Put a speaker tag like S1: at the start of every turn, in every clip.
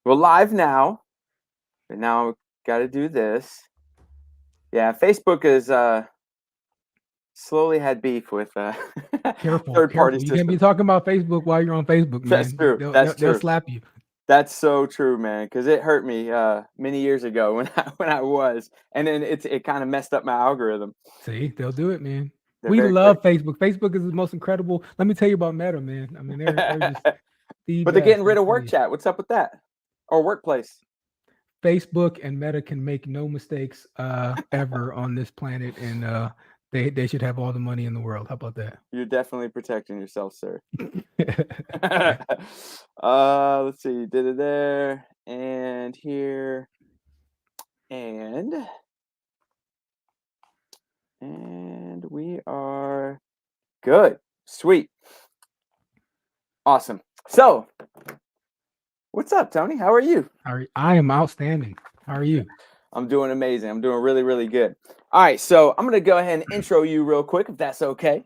S1: We're live now, and now we got to do this. Yeah, Facebook is slowly had beef with
S2: Careful,
S1: third-party
S2: careful. You can't be
S1: systems.
S2: talking about Facebook while you're on Facebook,
S1: That's
S2: man.
S1: true. That's
S2: They'll
S1: true.
S2: slap you.
S1: That's so true, man. Because it hurt me many years ago when I was, and then it kind of messed up my algorithm.
S2: See, they'll do it, man.
S1: They're
S2: We
S1: very quick.
S2: love Facebook. Facebook is the most incredible. Let me tell you about Meta, man. I mean, they're just the
S1: But they're getting
S2: best.
S1: rid
S2: I'm
S1: of
S2: telling
S1: work
S2: you.
S1: chat. What's up with that? Or workplace?
S2: Facebook and Meta can make no mistakes ever on this planet, and they should have all the money in the world. How about that?
S1: You're definitely protecting yourself, sir.
S2: Yeah.
S1: Let's see. Did it there and here and we are good. Sweet. Awesome. So, what's up, Tony? How are you?
S2: I am outstanding. How are you?
S1: I'm doing amazing. I'm doing really, really good. All right, so I'm gonna go ahead and intro you real quick, if that's okay.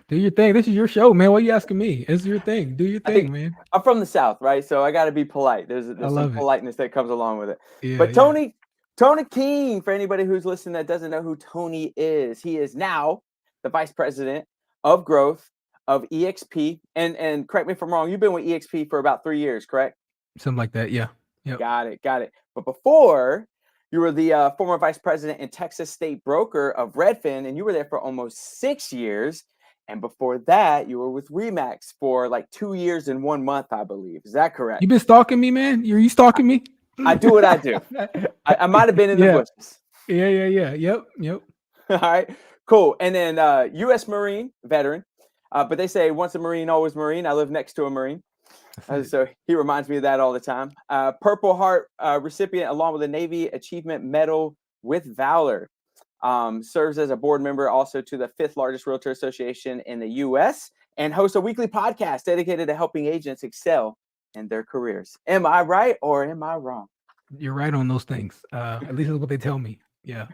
S2: Do your thing. This is your show, man. What are you asking me? It's your thing. Do your
S1: I think
S2: thing, man.
S1: I'm from the South, right? So I got to be polite.
S2: I
S1: There's some
S2: love it.
S1: politeness that comes along with it.
S2: Yeah,
S1: But
S2: yeah.
S1: Tony King, for anybody who's listening that doesn't know who Tony is, he is now the vice president of growth of eXp. And correct me if I'm wrong, you've been with eXp for about 3 years, correct?
S2: Something like that. Yeah. Yep.
S1: Got it, got it. But before, you were the former vice president and Texas state broker of Redfin, and you were there for almost 6 years. And before that, you were with Remax for like 2 years and 1 month, I believe. Is that correct?
S2: You been stalking me, man? Are you stalking me?
S1: I do what I do. I might have been in the
S2: Yeah.
S1: bushes.
S2: Yeah. Yep.
S1: All right, cool. And then U.S. Marine veteran. But they say once a Marine, always Marine. I live next to a Marine. So he reminds me of that all the time. Purple Heart recipient, along with a Navy Achievement Medal with Valor. Serves as a board member also to the fifth largest realtor association in the U.S. and hosts a weekly podcast dedicated to helping agents excel in their careers. Am I right or am I wrong?
S2: You're right on those things. At least that's what they tell me. Yeah.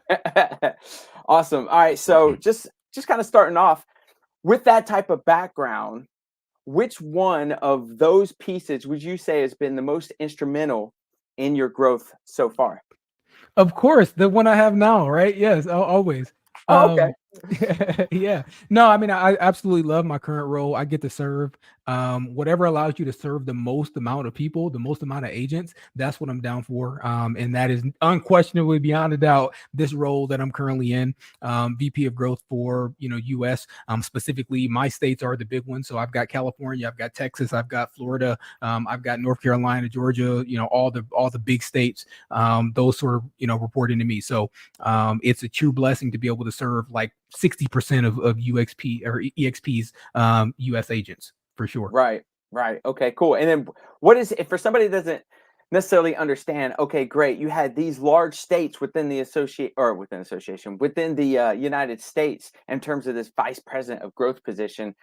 S1: Awesome. All right. So just kind of starting off with that type of background, which one of those pieces would you say has been the most instrumental in your growth so far?
S2: Of course, the one I have now, right? Yes, always.
S1: Oh, okay.
S2: Yeah. No, I mean, I absolutely love my current role. I get to serve whatever allows you to serve the most amount of people, the most amount of agents. That's what I'm down for. And that is unquestionably beyond a doubt this role that I'm currently in, VP of growth for, US. Specifically, my states are the big ones. So I've got California, I've got Texas, I've got Florida, I've got North Carolina, Georgia, all the big states, those sort of, reporting to me. So it's a true blessing to be able to serve like 60% of UXP or EXP's US agents for sure.
S1: Right. Right. Okay, cool. And then what is if for somebody that doesn't necessarily understand, okay, great. You had these large states within the association, within the United States in terms of this vice president of growth position.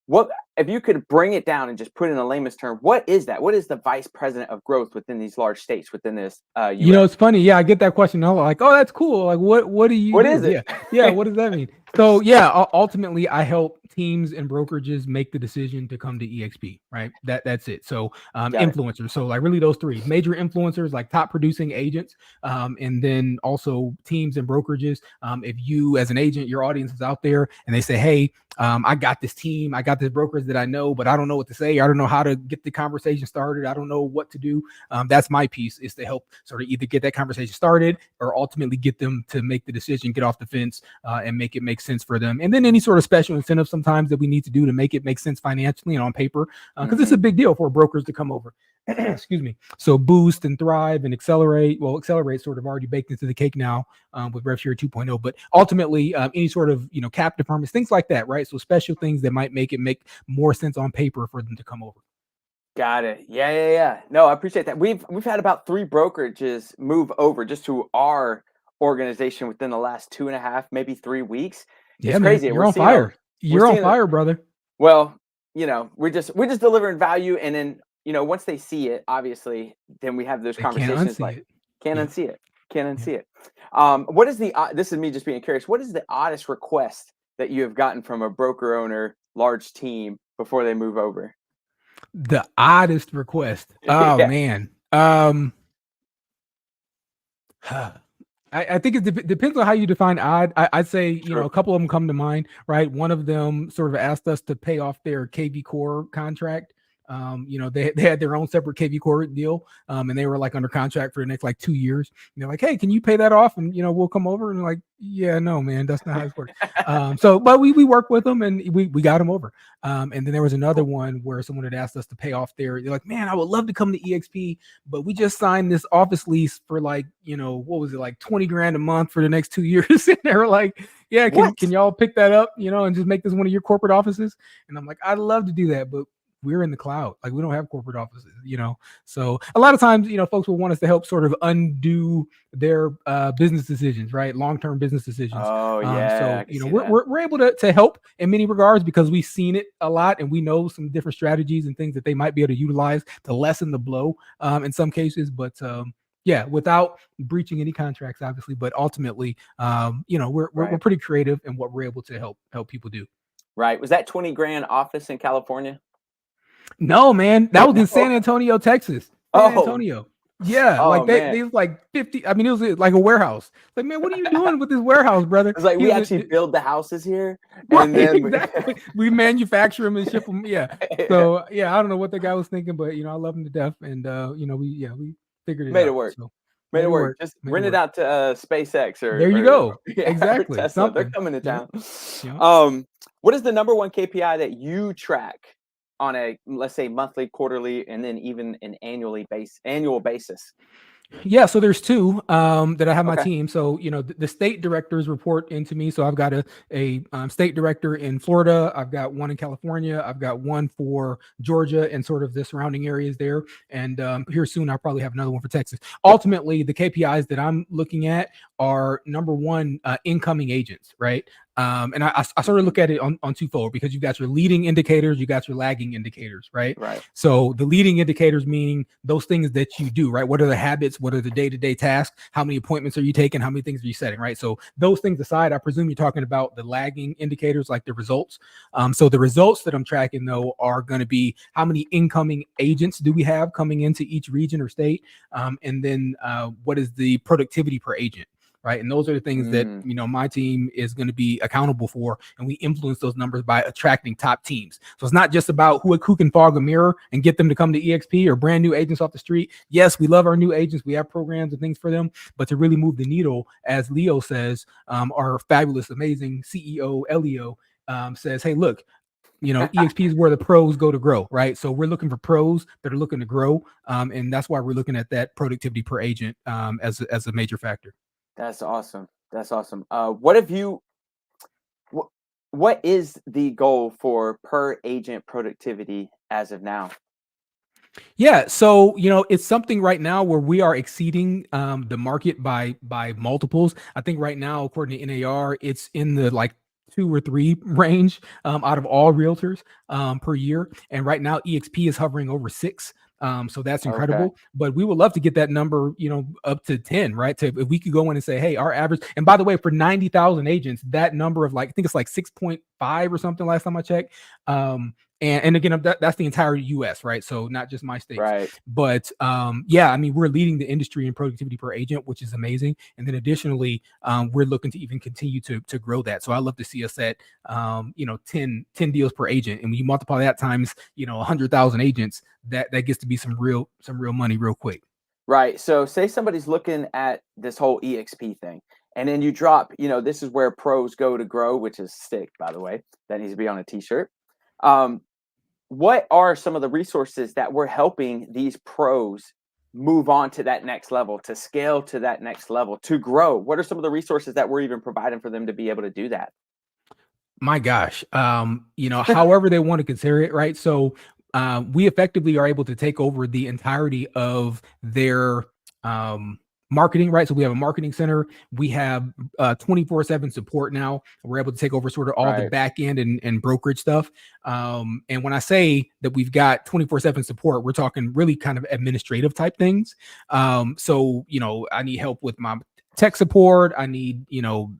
S1: What if you could bring it down and just put in a layman's term? What is that? What is the vice president of growth within these large states within this U.S.?
S2: It's funny. Yeah, I get that question. I'm like, oh, that's cool. Like, what do you
S1: What
S2: do?
S1: is it?
S2: Yeah. What does that mean? So yeah, ultimately, I help teams and brokerages make the decision to come to EXP. Right. That's it. So influencers. So like really those three major influencers, like top producing agents, and then also teams and brokerages. If you as an agent, your audience is out there, and they say, hey, I got this team, I got this brokers that I know, but I don't know what to say. I don't know how to get the conversation started. I don't know what to do. That's my piece, is to help sort of either get that conversation started or ultimately get them to make the decision, get off the fence, and make it make sense for them. And then any sort of special incentive sometimes that we need to do to make it make sense financially and on paper, because it's a big deal for brokers to come over. Excuse me. So boost and thrive and accelerate. Well, accelerate sort of already baked into the cake now with RevShare 2.0, but ultimately any sort of captive permits, things like that, right? So special things that might make it make more sense on paper for them to come over.
S1: Got it. Yeah. No, I appreciate that. We've had about 3 brokerages move over just to our organization within the last 2.5, maybe 3 weeks.
S2: Yeah,
S1: It's
S2: man,
S1: crazy.
S2: you're on fire. You're on fire, brother.
S1: Well, we're just delivering value, and then once they see it, obviously, then we have those
S2: They can't
S1: conversations
S2: unsee
S1: like
S2: it.
S1: can't
S2: Yep.
S1: unsee it, can't
S2: Yep.
S1: unsee it. What is this is me just being curious. What is the oddest request that you have gotten from a broker owner, large team before they move over?
S2: The oddest request. Oh
S1: Yeah.
S2: man. Um, I think it depends on how you define odd. I'd say, you know, a couple of them come to mind, right? One of them sort of asked us to pay off their KV Core contract. You know, they had their own separate KV Core deal, and they were like under contract for the next like 2 years. And they're like, hey, can you pay that off? And, you know, we'll come over. And like, yeah, no, man, that's not how this works. But we worked with them and we got them over. And then there was another one where someone had asked us to pay off they're like, man, I would love to come to EXP, but we just signed this office lease for like, you know, what was it, like 20 grand a month for the next 2 years. And they were like, yeah, can y'all pick that up, you know, and just make this one of your corporate offices? And I'm like, I'd love to do that, but we're in the cloud. Like, we don't have corporate offices, you know? So a lot of times, you know, folks will want us to help sort of undo their business decisions, right? Long-term business decisions.
S1: Oh yeah.
S2: So, you know, we're able to help in many regards because we've seen it a lot and we know some different strategies and things that they might be able to utilize to lessen the blow in some cases. But yeah, without breaching any contracts, obviously, but ultimately, you know, we're pretty creative in what we're able to help people do.
S1: Right. Was that 20 grand office in California?
S2: No, man, that was in San Antonio, Texas. San Antonio. Yeah, like they was like 50. I mean, it was like a warehouse. Like, man, what are you doing with this warehouse, brother?
S1: It's like we actually build the houses here,
S2: right? And then exactly. we manufacture them and ship them. Yeah. So yeah, I don't know what the guy was thinking, but you know, I love him to death, and you know, we figured it
S1: made
S2: out.
S1: it work.
S2: So,
S1: made it work. Just rent it out to SpaceX or
S2: there you go.
S1: Yeah,
S2: exactly.
S1: Tesla. They're coming to town.
S2: Yeah.
S1: What is the number one KPI that you track on a, let's say, monthly, quarterly, and then even an annual basis?
S2: Yeah, so there's two that I have my team. So, you know, the state directors report into me. So I've got a state director in Florida. I've got one in California. I've got one for Georgia and sort of the surrounding areas there. And here soon, I'll probably have another one for Texas. Ultimately, the KPIs that I'm looking at are number one, incoming agents, right? And I sort of look at it on twofold because you've got your leading indicators, you got your lagging indicators, right?
S1: Right.
S2: So the leading indicators meaning those things that you do, right? What are the habits? What are the day-to-day tasks? How many appointments are you taking? How many things are you setting, right? So those things aside, I presume you're talking about the lagging indicators, like the results. So the results that I'm tracking though are going to be how many incoming agents do we have coming into each region or state, and then what is the productivity per agent? Right. And those are the things that, you know, my team is going to be accountable for. And we influence those numbers by attracting top teams. So it's not just about who can fog a mirror and get them to come to EXP or brand new agents off the street. Yes, we love our new agents. We have programs and things for them. But to really move the needle, as Leo says, our fabulous, amazing CEO, Elio, says, hey, look, you know, EXP is where the pros go to grow, right? So we're looking for pros that are looking to grow. And that's why we're looking at that productivity per agent as a major factor.
S1: That's awesome. That's awesome. What is the goal for per agent productivity as of now?
S2: Yeah, so you know, it's something right now where we are exceeding the market by multiples. I think right now, according to NAR, it's in the like 2 or 3 range out of all realtors per year, and right now EXP is hovering over 6. So that's incredible. But we would love to get that number, you know, up to 10, right? If we could go in and say, hey, our average, and by the way, for 90,000 agents, that number of like, I think it's like 6.5 or something last time I checked. And again, that's the entire US, right? So not just my states.
S1: Right.
S2: But yeah, I mean, we're leading the industry in productivity per agent, which is amazing. And then additionally, we're looking to even continue to grow that. So I love to see us at, you know, 10 deals per agent. And when you multiply that times, you know, 100,000 agents, that gets to be some real money real quick.
S1: Right. So say somebody's looking at this whole EXP thing, and then you drop, you know, this is where pros go to grow, which is stick, by the way. That needs to be on a t-shirt. What are some of the resources that we're helping these pros move on to that next level, to scale to that next level, to grow? What are some of the resources that we're even providing for them to be able to do that?
S2: My gosh, you know, however they want to consider it, right? So we effectively are able to take over the entirety of their marketing, right? So we have a marketing center. We have 24/7 support now. We're able to take over sort of all the back end and brokerage stuff. And when I say that we've got 24/7 support, we're talking really kind of administrative type things. So, you know, I need help with my tech support. I need, you know,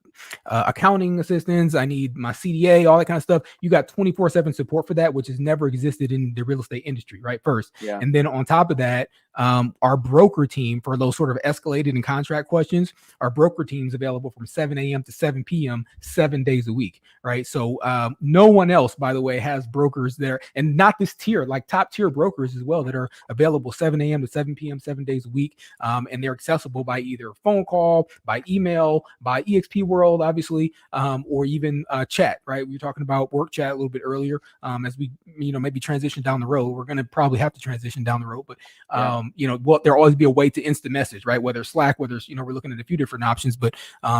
S2: accounting assistance. I need my CDA, all that kind of stuff. You got 24/7 support for that, which has never existed in the real estate industry, right? First.
S1: Yeah.
S2: And then on top of that, our broker team for those sort of escalated and contract questions, our broker team's available from 7 a.m. to 7 p.m. 7 days a week, right? So no one else, by the way, has brokers there, and not this tier, like top tier brokers as well, that are available 7 a.m. to 7 p.m. 7 days a week. And they're accessible by either phone call, by email, by eXp World, obviously, or even chat, right? We were talking about work chat a little bit earlier. As we, maybe transition down the road, we're going to probably have to transition down the road, but there'll always be a way to instant message, right? Whether it's Slack, whether it's, we're looking at a few different options, but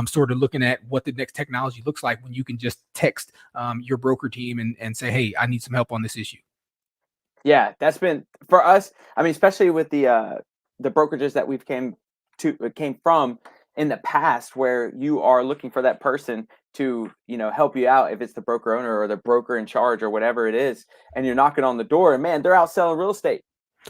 S2: sort of looking at what the next technology looks like when you can just text your broker team and say, hey, I need some help on this issue.
S1: Yeah, that's been for us. I mean, especially with the brokerages that we've came from in the past, where you are looking for that person to, help you out, if it's the broker owner or the broker in charge or whatever it is, and you're knocking on the door, and man, they're out selling real estate.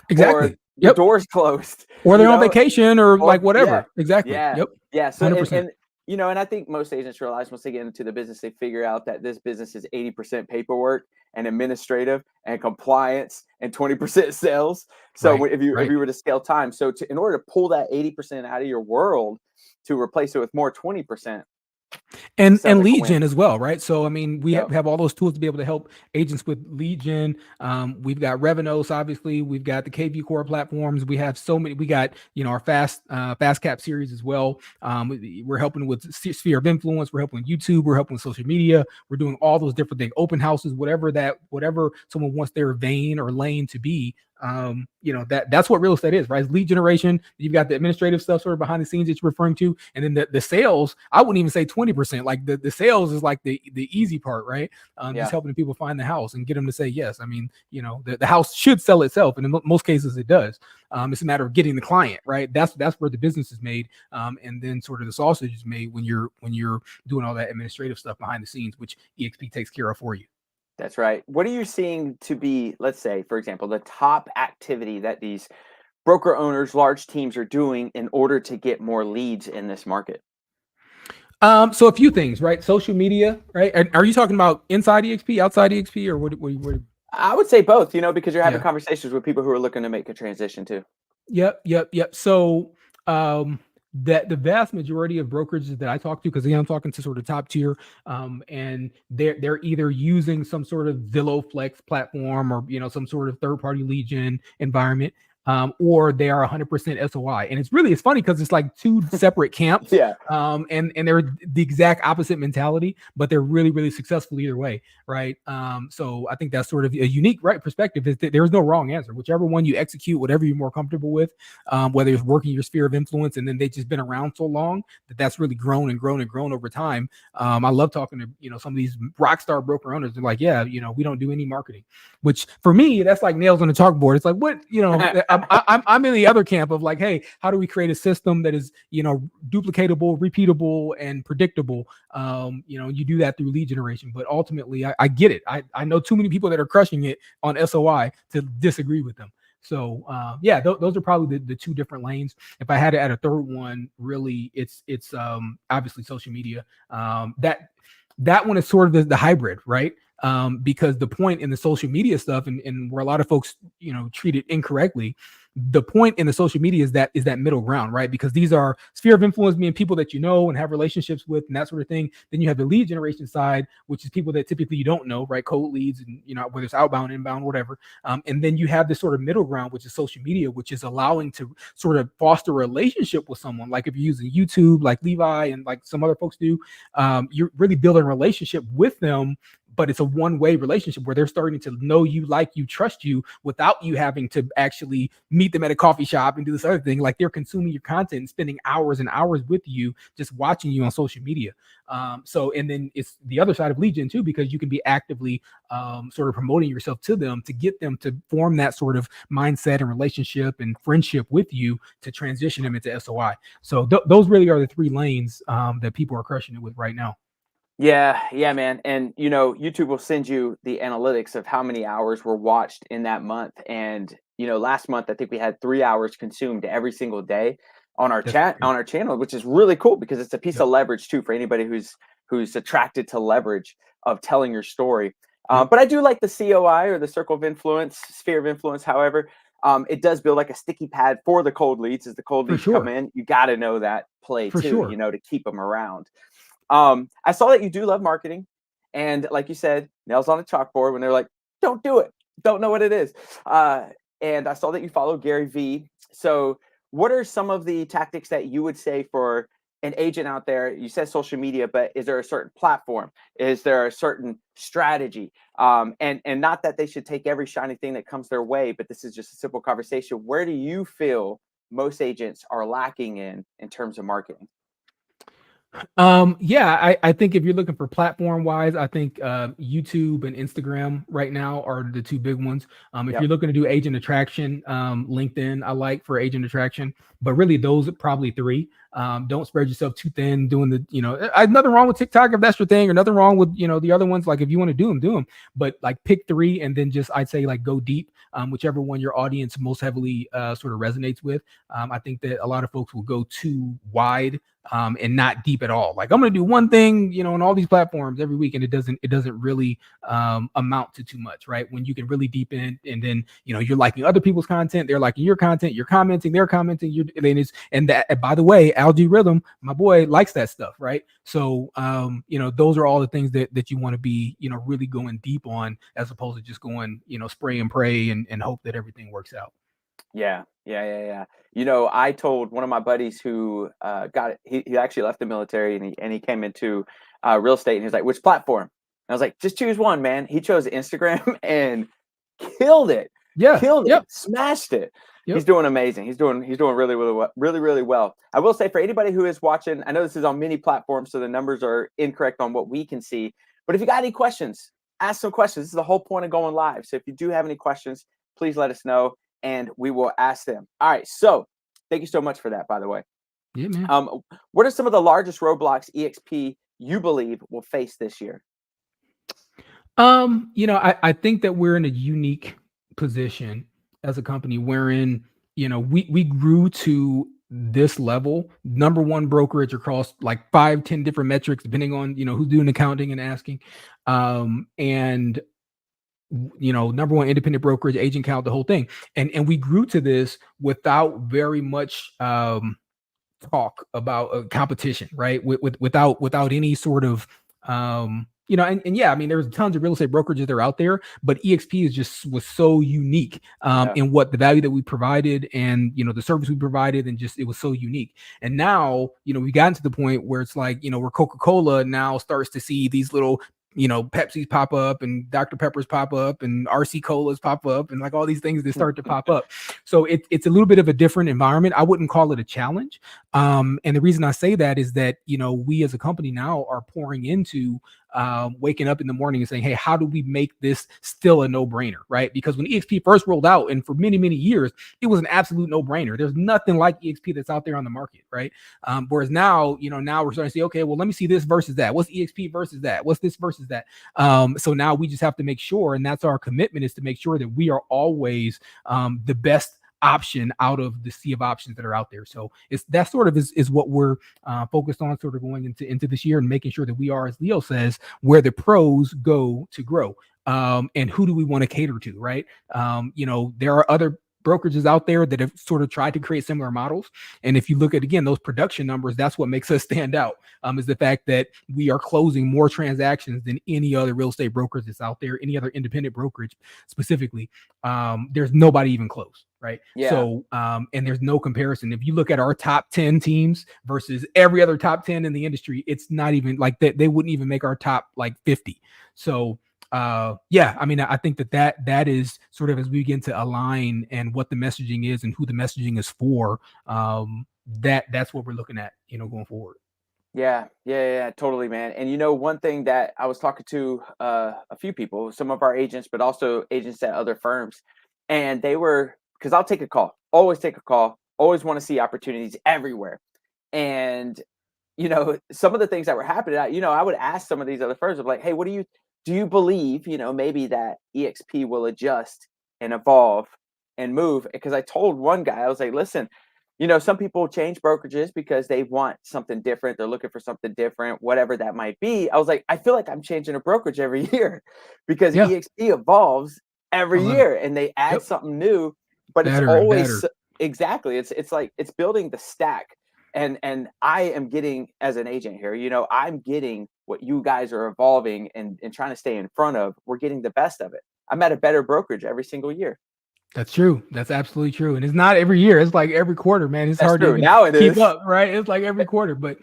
S2: Exactly.
S1: Or the door's closed.
S2: Or they're on vacation or like whatever.
S1: Yeah,
S2: Exactly.
S1: yeah,
S2: Yep.
S1: yeah. So
S2: 100%.
S1: and I think most agents realize once they get into the business, they figure out that this business is 80% paperwork and administrative and compliance and 20% sales. So
S2: Right,
S1: if you
S2: right.
S1: were to scale time, so in order to pull that 80% out of your world to replace it with more 20%.
S2: And
S1: sounds like a
S2: lead
S1: win.
S2: gen as well, right? So I mean, we
S1: Yep.
S2: have all those tools to be able to help agents with lead gen. We've got Revenos, obviously. We've got the KV Core platforms. We have so many. We got our fast cap series as well. We're helping with sphere of influence. We're helping with YouTube. We're helping with social media. We're doing all those different things. Open houses, whatever someone wants their vein or lane to be. That's what real estate is, right? It's lead generation. You've got the administrative stuff sort of behind the scenes that you're referring to, and then the sales. I wouldn't even say 20%. Like the sales is like the easy part, right? Just helping people find the house and get them to say yes. I mean, the house should sell itself, and in most cases it does. It's a matter of getting the client, right? That's where the business is made, and then sort of the sausage is made when you're doing all that administrative stuff behind the scenes, which eXp takes care of for you.
S1: That's right. What are you seeing to be, let's say, for example, the top activity that these broker owners, large teams are doing in order to get more leads in this market?
S2: So a few things, right? Social media, right? Are you talking about inside eXp, outside eXp, or what?
S1: I would say both, because you're having conversations with people who are looking to make a transition too.
S2: Yep. So, that the vast majority of brokerages that I talk to, because I'm talking to sort of top tier, and they're either using some sort of Zillow Flex platform or some sort of third party lead gen environment. Or they are 100% SOI, and it's funny because it's like two separate camps.
S1: Yeah.
S2: And they're the exact opposite mentality, but they're really, really successful either way, right? So I think that's sort of a unique, right, perspective. Is that there's no wrong answer. Whichever one you execute, whatever you're more comfortable with, whether it's working your sphere of influence, and then they've just been around so long that's really grown and grown and grown over time. I love talking to some of these rock star broker owners. They're like, yeah, we don't do any marketing, which for me that's like nails on a chalkboard. It's like, what, I'm in the other camp of like, hey, how do we create a system that is, duplicatable, repeatable, and predictable? You do that through lead generation, but ultimately I get it. I know too many people that are crushing it on SOI to disagree with them. So those are probably the two different lanes. If I had to add a third one, really it's obviously social media. That one is sort of the hybrid, right? Because the point in the social media stuff and where a lot of folks, treat it incorrectly, the point in the social media is that middle ground, right? Because these are sphere of influence, meaning people that you know and have relationships with and that sort of thing. Then you have the lead generation side, which is people that typically you don't know, right? Cold leads, and whether it's outbound, inbound, whatever. And then you have this sort of middle ground, which is social media, which is allowing to sort of foster a relationship with someone. Like if you're using YouTube, like Levi and like some other folks do, you're really building a relationship with them. But it's a one-way relationship where they're starting to know you, like you, trust you, without you having to actually meet them at a coffee shop and do this other thing. Like they're consuming your content and spending hours and hours with you, just watching you on social media. And then it's the other side of lead gen too, because you can be actively sort of promoting yourself to them to get them to form that sort of mindset and relationship and friendship with you to transition them into SOI. So those really are the three lanes that people are crushing it with right now.
S1: Yeah, man. And YouTube will send you the analytics of how many hours were watched in that month. And last month I think we had 3 hours consumed every single day. on our
S2: That's great.
S1: on our channel, which is really cool because it's a piece
S2: Yep.
S1: of leverage too for anybody who's attracted to leverage of telling your story.
S2: Yep.
S1: But I do like the COI, or the circle of influence, sphere of influence. However, it does build like a sticky pad for the cold leads. As the cold
S2: For
S1: leads come
S2: sure.
S1: in, you got to know that play
S2: For
S1: too,
S2: sure.
S1: to keep them around. I saw that you do love marketing, and like you said, nails on a chalkboard when they're like, "Don't do it, don't know what it is." And I saw that you follow Gary V. So, what are some of the tactics that you would say for an agent out there? You said social media, but is there a certain platform? Is there a certain strategy? And not that they should take every shiny thing that comes their way, but this is just a simple conversation. Where do you feel most agents are lacking in terms of marketing?
S2: Yeah, I think if you're looking for platform wise, I think YouTube and Instagram right now are the two big ones. If
S1: Yep.
S2: you're looking to do agent attraction, LinkedIn I like for agent attraction, but really those are probably three. Don't spread yourself too thin doing nothing wrong with TikTok if that's your thing, or nothing wrong with the other ones. Like if you want to do them, but like pick three and then just I'd say like go deep, whichever one your audience most heavily sort of resonates with. I think that a lot of folks will go too wide and not deep at all. Like I'm going to do one thing, on all these platforms every week, and it doesn't really amount to too much, right? When you can really deep in, and then you're liking other people's content, they're liking your content, you're commenting, they're commenting, and that, by the way, Rhythm, my boy, likes that stuff, right? So those are all the things that you want to be really going deep on, as opposed to just going spray and pray and hope that everything works out.
S1: Yeah, yeah, yeah, yeah. I told one of my buddies who got it. He actually left the military, and he came into real estate, and he's like, "Which platform?" And I was like, "Just choose one, man." He chose Instagram and killed it,
S2: Yeah. Yep.
S1: smashed it. He's
S2: Yep.
S1: doing amazing. He's doing really, really well, really, really well. I will say, for anybody who is watching, I know this is on many platforms, so the numbers are incorrect on what we can see. But if you got any questions, ask some questions. This is the whole point of going live. So if you do have any questions, please let us know, and we will ask them. All right. So thank you so much for that, by the way.
S2: Yeah, man.
S1: What are some of the largest roadblocks EXP you believe will face this year?
S2: I think that we're in a unique position as a company wherein, we grew to this level, number one brokerage across like 5, 10 different metrics, depending on, who's doing accounting and asking. And number one independent brokerage, agent count, the whole thing. And we grew to this without very much talk about competition, right? Without any sort of and yeah, I mean, there's tons of real estate brokerages that are out there, but EXP was so unique
S1: Yeah.
S2: in what the value that we provided, and the service we provided, and just it was so unique. And now we gotten to the point where it's like where Coca-Cola now starts to see these little Pepsi's pop up, and Dr. Peppers pop up, and RC Colas pop up, and like all these things that start to pop up. So it's a little bit of a different environment. I wouldn't call it a challenge. And the reason I say that is that we as a company now are pouring into waking up in the morning and saying, hey, how do we make this still a no-brainer, right? Because when EXP first rolled out, and for many, many years, it was an absolute no-brainer. There's nothing like EXP that's out there on the market, right? Whereas now, now we're starting to say, okay, well, let me see this versus that. What's EXP versus that? What's this versus that? So now we just have to make sure, and that's our commitment, is to make sure that we are always the best option out of the sea of options that are out there. So that sort of is what we're focused on, sort of going into this year, and making sure that we are, as Leo says, where the pros go to grow. And who do we want to cater to, right? There are other brokerages out there that have sort of tried to create similar models. And if you look at, again, those production numbers, that's what makes us stand out, is the fact that we are closing more transactions than any other real estate brokerage that's out there, any other independent brokerage specifically. There's nobody even close, right?
S1: Yeah.
S2: So, and there's no comparison. If you look at our top 10 teams versus every other top 10 in the industry, it's not even like that. They wouldn't even make our top like 50. So, yeah, I mean, I think that is sort of, as we begin to align and what the messaging is and who the messaging is for, that's what we're looking at, going forward.
S1: Yeah, yeah, totally, man. And one thing that I was talking to a few people, some of our agents, but also agents at other firms, and they were, because I'll take a call, always take a call, always want to see opportunities everywhere. And some of the things that were happening, I would ask some of these other firms, of like, hey, do you believe, maybe that EXP will adjust and evolve and move? Because I told one guy, I was like, listen, some people change brokerages because they want something different. They're looking for something different, whatever that might be. I was like, I feel like I'm changing a brokerage every year because
S2: Yeah,
S1: eXp evolves
S2: I
S1: every
S2: love it.
S1: year and they add
S2: Yep,
S1: something new, but it's
S2: better and
S1: always
S2: better.
S1: exactly. It's like it's building the stack. And I am getting, as an agent here, I'm getting what you guys are evolving and trying to stay in front of. We're getting the best of it. I'm at a better brokerage every single year.
S2: That's true. That's absolutely true. And it's not every year. It's like every quarter, man. It's
S1: That's
S2: hard to
S1: true.
S2: even
S1: Now it
S2: keep
S1: is.
S2: up, right? It's like every quarter. But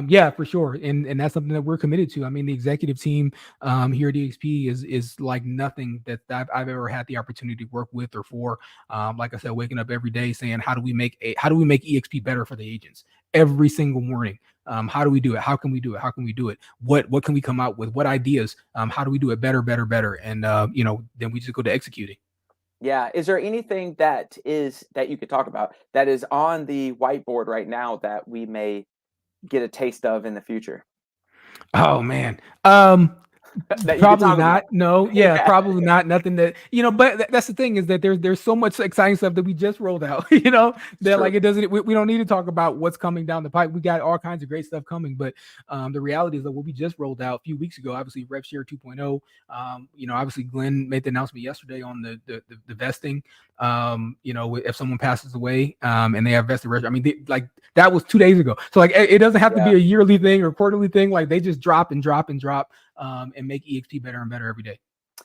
S2: yeah, for sure. And that's something that we're committed to. I mean, the executive team here at EXP is like nothing that I've ever had the opportunity to work with or for. Like I said, waking up every day saying, how do we make EXP better for the agents every single morning? How do we do it? How can we do it? How can we do it? What can we come out with? What ideas? How do we do it better, better, better? And then we just go to executing.
S1: Yeah. Is there anything that you could talk about that is on the whiteboard right now that we may get a taste of in the future
S2: Oh man.
S1: that you could
S2: Probably
S1: talk
S2: not.
S1: about?
S2: No. Yeah,
S1: Yeah,
S2: probably not. Nothing that, but that's the thing is that there's so much exciting stuff that we just rolled out,
S1: it's
S2: that
S1: true.
S2: like it doesn't, we don't need to talk about what's coming down the pipe. We got all kinds of great stuff coming, but the reality is that what we just rolled out a few weeks ago, obviously Rev Share 2.0, obviously Glenn made the announcement yesterday on the vesting, if someone passes away and they have vested register, I mean, like that was 2 days ago. So like, it doesn't have to be
S1: Yeah.
S2: a yearly thing or quarterly thing. Like they just drop and drop and drop and make EXP better and better every day.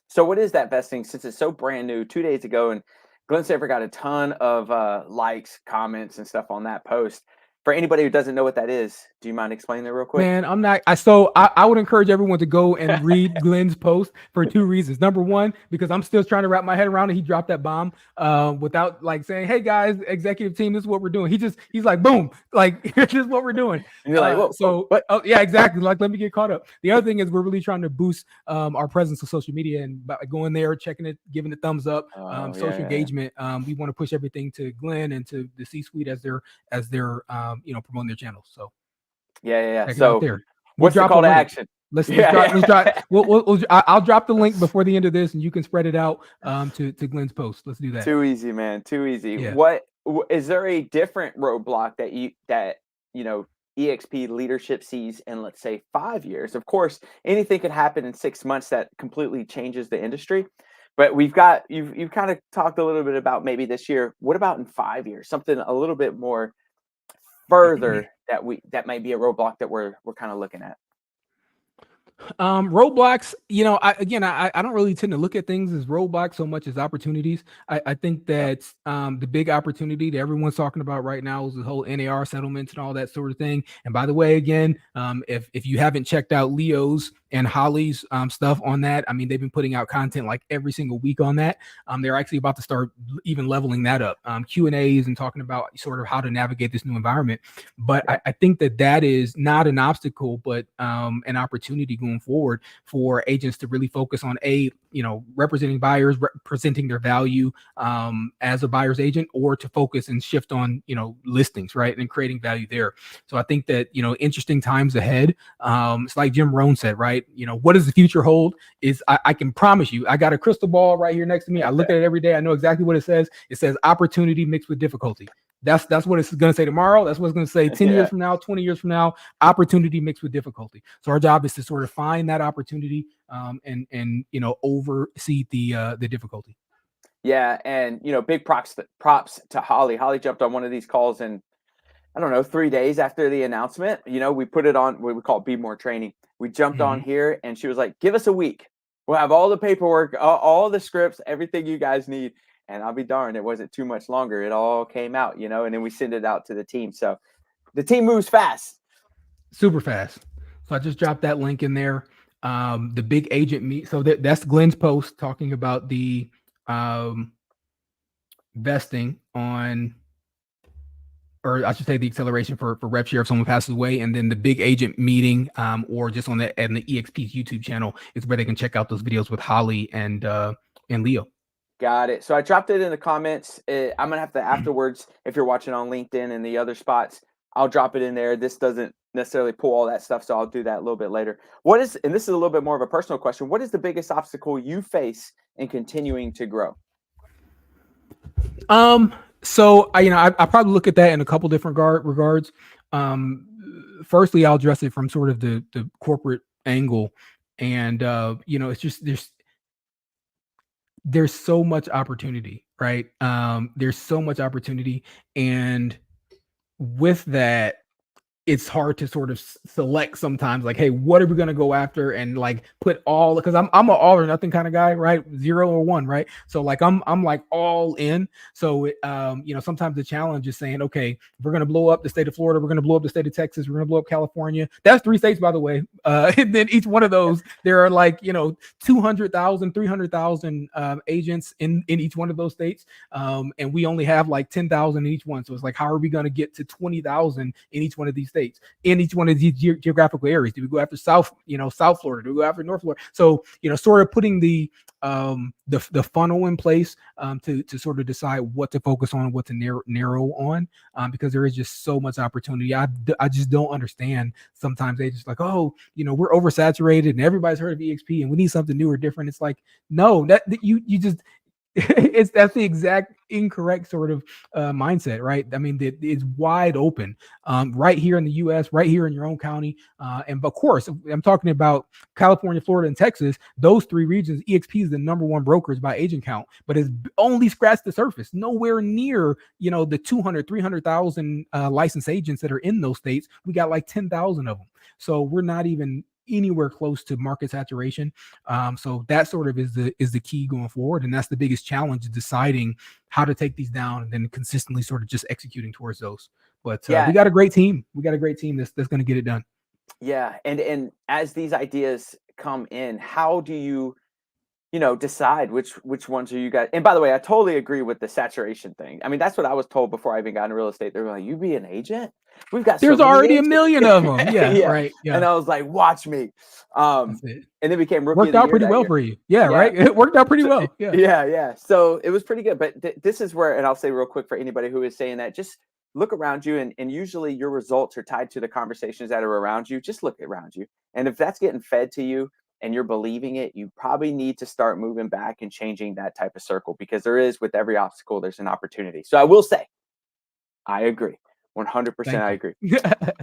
S1: So what is that vesting, since it's so brand new, 2 days ago, and Glenn Safer got a ton of likes, comments, and stuff on that post. For anybody who doesn't know what that is, do you mind explaining that real quick?
S2: Man, I'm not. I would encourage everyone to go and read Glenn's post for two reasons. Number one, because I'm still trying to wrap my head around it. He dropped that bomb without like saying, "Hey guys, executive team, this is what we're doing." He's like, "Boom, like this is what we're doing."
S1: And you're like, whoa, what?
S2: Oh yeah, exactly. Like, let me get caught up. The other thing is we're really trying to boost our presence on social media and by going there, checking it, giving it thumbs up,
S1: Oh,
S2: social
S1: yeah.
S2: engagement. We want to push everything to Glenn and to the C-suite as they're promoting their channels. So.
S1: Yeah.
S2: Check it out
S1: So
S2: there. We'll
S1: what's the
S2: drop a
S1: call to
S2: link.
S1: action?
S2: Let's
S1: Yeah.
S2: drop. I'll drop the link before the end of this, and you can spread it out to Glenn's post. Let's do that.
S1: Too easy, man. Too easy.
S2: Yeah.
S1: Is there a different roadblock that EXP leadership sees in, let's say, 5 years? Of course, anything could happen in 6 months that completely changes the industry. But you've kind of talked a little bit about maybe this year. What about in 5 years? Something a little bit more further that might be a roadblock that we're kind of looking at.
S2: Roadblocks, I don't really tend to look at things as roadblocks so much as opportunities. I think that the big opportunity that everyone's talking about right now is the whole NAR settlements and all that sort of thing. And by the way, again, if you haven't checked out Leo's and Holly's stuff on that, I mean, they've been putting out content like every single week on that. They're actually about to start even leveling that up, Q&As and talking about sort of how to navigate this new environment. But I think that is not an obstacle, but an opportunity going forward for agents to really focus on representing buyers, representing their value as a buyer's agent, or to focus and shift on listings, right, and creating value there. So I think that interesting times ahead. It's like Jim Rohn said, right? What does the future hold? Is I can promise you, I got a crystal ball right here next to me. I look at it every day. I know exactly what it says. It says opportunity mixed with difficulty. That's what it's going to say tomorrow. That's what it's going to say 10 years from now, 20 years from now. Opportunity mixed with difficulty. So our job is to sort of find that opportunity and oversee the difficulty.
S1: Yeah, and big props to Holly. Holly jumped on one of these calls, and I don't know, 3 days after the announcement, we put it on what we call Be More Training. We jumped on here, and she was like, "Give us a week. We'll have all the paperwork, all the scripts, everything you guys need." And I'll be darned, it wasn't too much longer. It all came out, and then we send it out to the team. So the team moves fast.
S2: Super fast. So I just dropped that link in there. The big agent meet. So that's Glenn's post talking about the vesting on, or I should say the acceleration for rev share if someone passes away. And then the big agent meeting or just on the eXp YouTube channel is where they can check out those videos with Holly and Leo.
S1: Got it. So I dropped it in the comments. I'm going to have to afterwards, if you're watching on LinkedIn and the other spots, I'll drop it in there. This doesn't necessarily pull all that stuff, so I'll do that a little bit later. And this is a little bit more of a personal question. What is the biggest obstacle you face in continuing to grow?
S2: So I probably look at that in a couple different regards. Firstly, I'll address it from sort of the corporate angle, and it's just there's so much opportunity, right? There's so much opportunity, and with that, it's hard to sort of select sometimes, like, hey, what are we going to go after, and like put all, because I'm an all or nothing kind of guy, right? 0 or 1, right? So like I'm like all in. So sometimes the challenge is saying, okay, we're going to blow up the state of Florida, we're going to blow up the state of Texas, we're going to blow up California. That's 3 states, by the way. And then each one of those, there are like 200,000, 300,000 agents in each one of those states, and we only have like 10,000 in each one. So it's like, how are we going to get to 20,000 in each one of these states, in each one of these geographical areas? Do we go after South Florida? Do we go after North Florida? So sort of putting the funnel in place to sort of decide what to focus on, what to narrow on, because there is just so much opportunity. I just don't understand. Sometimes they just like, oh, we're oversaturated and everybody's heard of EXP and we need something new or different. It's like, no, that you just that's the exact incorrect sort of mindset, right? I mean, it's wide open, right here in the U.S., right here in your own county, and of course, I'm talking about California, Florida, and Texas. Those 3 regions, eXp is the number 1 brokerage by agent count, but it's only scratched the surface. Nowhere near the 200, 300,000 licensed agents that are in those states. We got like 10,000 of them, so we're not even anywhere close to market saturation. So that sort of is the key going forward, and that's the biggest challenge, is deciding how to take these down and then consistently sort of just executing towards those. But we got a great team. We got a great team that's going to get it done.
S1: Yeah, and as these ideas come in, how do you decide which ones are you guys? And by the way, I totally agree with the saturation thing. I mean, that's what I was told before I even got into real estate. They were like, "You be an agent? We've got
S2: There's
S1: so many
S2: already
S1: agents."
S2: a million of them. Yeah,
S1: Yeah.
S2: right. Yeah.
S1: And I was like, "Watch me."
S2: That's it.
S1: And then became rookie
S2: Worked
S1: of the
S2: out
S1: year
S2: pretty
S1: that
S2: well
S1: year.
S2: for you. Yeah, right. It worked out pretty well. Yeah.
S1: Yeah. So it was pretty good. But this is where, and I'll say real quick for anybody who is saying that, just look around you, and usually your results are tied to the conversations that are around you. Just look around you, and if that's getting fed to you and you're believing it, you probably need to start moving back and changing that type of circle, because there is, with every obstacle, there's an opportunity. So I will say, I agree. 100% I agree.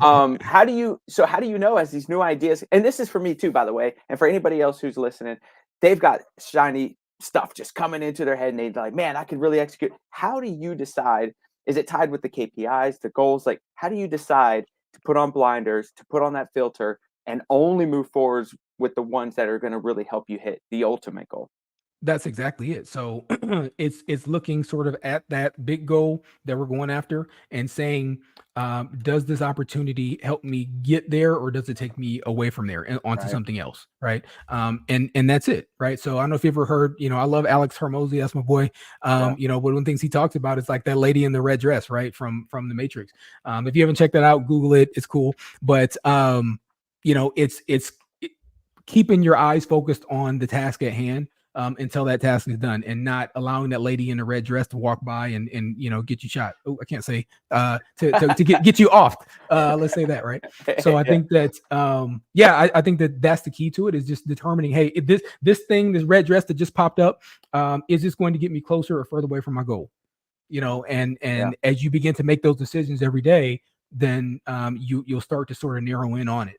S1: How do you know, as these new ideas, and this is for me too, by the way, and for anybody else who's listening, they've got shiny stuff just coming into their head and they're like, man, I could really execute. How do you decide? Is it tied with the KPIs, the goals? Like, how do you decide to put on blinders, to put on that filter, and only move forwards with the ones that are going to really help you hit the ultimate goal?
S2: That's exactly it. So it's looking sort of at that big goal that we're going after and saying, does this opportunity help me get there, or does it take me away from there and onto
S1: Right.
S2: something else, right? And that's it, right? So I don't know if you ever heard, I love Alex Hermosi, that's my boy.
S1: Yeah.
S2: But one of the things he talks about is like that lady in the red dress, right, from the Matrix. If you haven't checked that out, Google it. It's cool. But it's keeping your eyes focused on the task at hand, until that task is done, and not allowing that lady in the red dress to walk by and get you shot. Oh, I can't say to get you off. Let's say that, right? So I think that I think that that's the key to it, is just determining, hey, if this red dress that just popped up, is this going to get me closer or further away from my goal? And as you begin to make those decisions every day, then you'll start to sort of narrow in on it.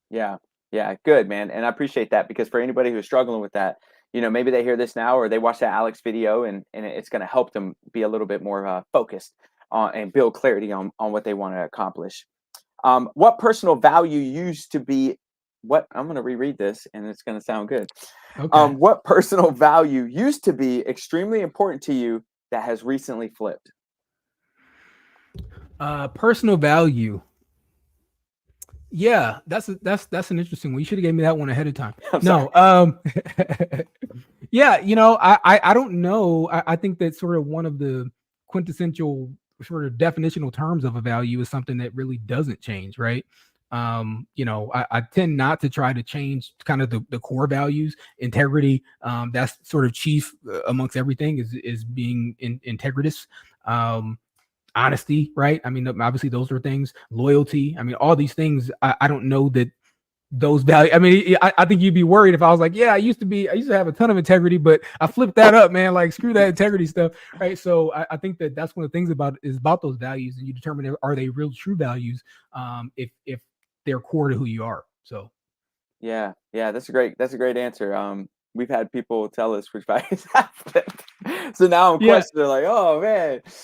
S1: Yeah, good, man. And I appreciate that, because for anybody who's struggling with that, maybe they hear this now or they watch that Alex video, and it's going to help them be a little bit more focused on and build clarity on what they want to accomplish. What personal value used to be, I'm going to reread this and it's going to sound good.
S2: Okay.
S1: What personal value used to be extremely important to you that has recently flipped?
S2: Personal value. Yeah, that's an interesting one. You should have gave me that one ahead of time. No, yeah, I don't know. I think that sort of one of the quintessential sort of definitional terms of a value is something that really doesn't change, right? I tend not to try to change kind of the core values. Integrity, that's sort of chief amongst everything, is being integritous. Honesty, right? I mean, obviously those are things. Loyalty. I mean, all these things, I don't know that those values. I mean, I think you'd be worried if I was like, yeah, I used to have a ton of integrity, but I flipped that up, man. Like, screw that integrity stuff, right? So I think that's one of the things about those values, and you determine are they real true values, if they're core to who you are. So
S1: Yeah, that's a great answer. We've had people tell us which values have flipped. So now I'm
S2: yeah,
S1: questioning, like, oh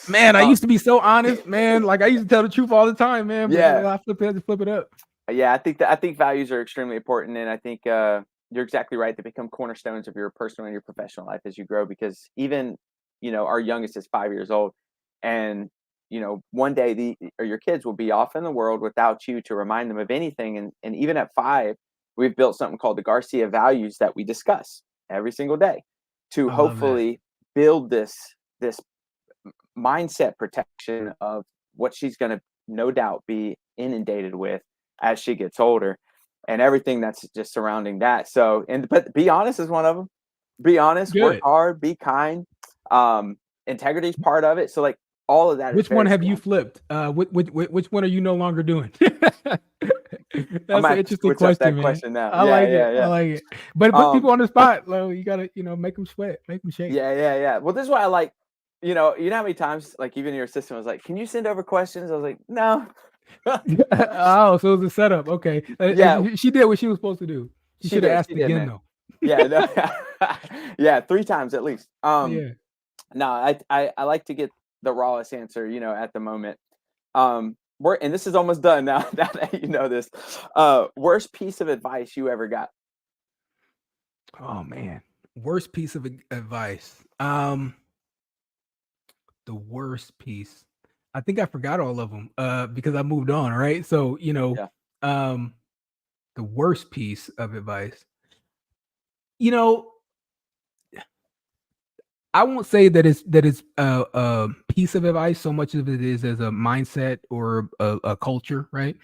S2: man, I
S1: uh,
S2: used to be so honest, man. Like I used to tell the truth all the time, man. But
S1: yeah,
S2: I flip it up.
S1: yeah. I think values are extremely important, and I think you're exactly right. They become cornerstones of your personal and your professional life as you grow. Because even our youngest is 5 years old, and one day your kids will be off in the world without you to remind them of anything. And even at 5, we've built something called the Garcia values that we discuss every single day to
S2: I love that.
S1: hopefully build this mindset protection of what she's going to no doubt be inundated with as she gets older, and everything that's just surrounding that. So, but be honest is one of them. Be honest, work
S2: Good.
S1: hard, be kind. Integrity is part of it. So, like, all of that is
S2: Which one
S1: very
S2: have you
S1: strong.
S2: flipped? Which one are you no longer doing?
S1: I
S2: That's
S1: might
S2: an
S1: have to
S2: interesting
S1: switch up
S2: question,
S1: that
S2: man.
S1: question now.
S2: I
S1: Yeah,
S2: like it.
S1: yeah,
S2: I
S1: yeah.
S2: like it. But put
S1: Um,
S2: people on the spot, Lo. You gotta, make them sweat, make them shake.
S1: yeah, yeah, yeah. Well, this is why I like, how many times, like, even your assistant was like, "Can you send over questions?" I was like, "No."
S2: Oh, so it was a setup. Okay,
S1: Yeah,
S2: she did what she was supposed to do. She should have
S1: she
S2: asked
S1: did,
S2: again,
S1: man.
S2: though.
S1: Yeah, no, yeah, 3 times at least.
S2: Yeah.
S1: No, I like to get the rawest answer, at the moment. And this is almost done now. Now that you know this, worst piece of advice you ever got?
S2: Oh man, worst piece of advice. The worst piece. I think I forgot all of them. Because I moved on. Right. So
S1: Yeah,
S2: um, the worst piece of advice. You know, I won't say that it's a piece of advice so much of it is as a mindset or a culture, right?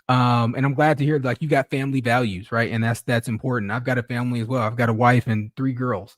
S2: And I'm glad to hear like you got family values, right? And that's important. I've got a family as well. I've got a wife and 3 girls.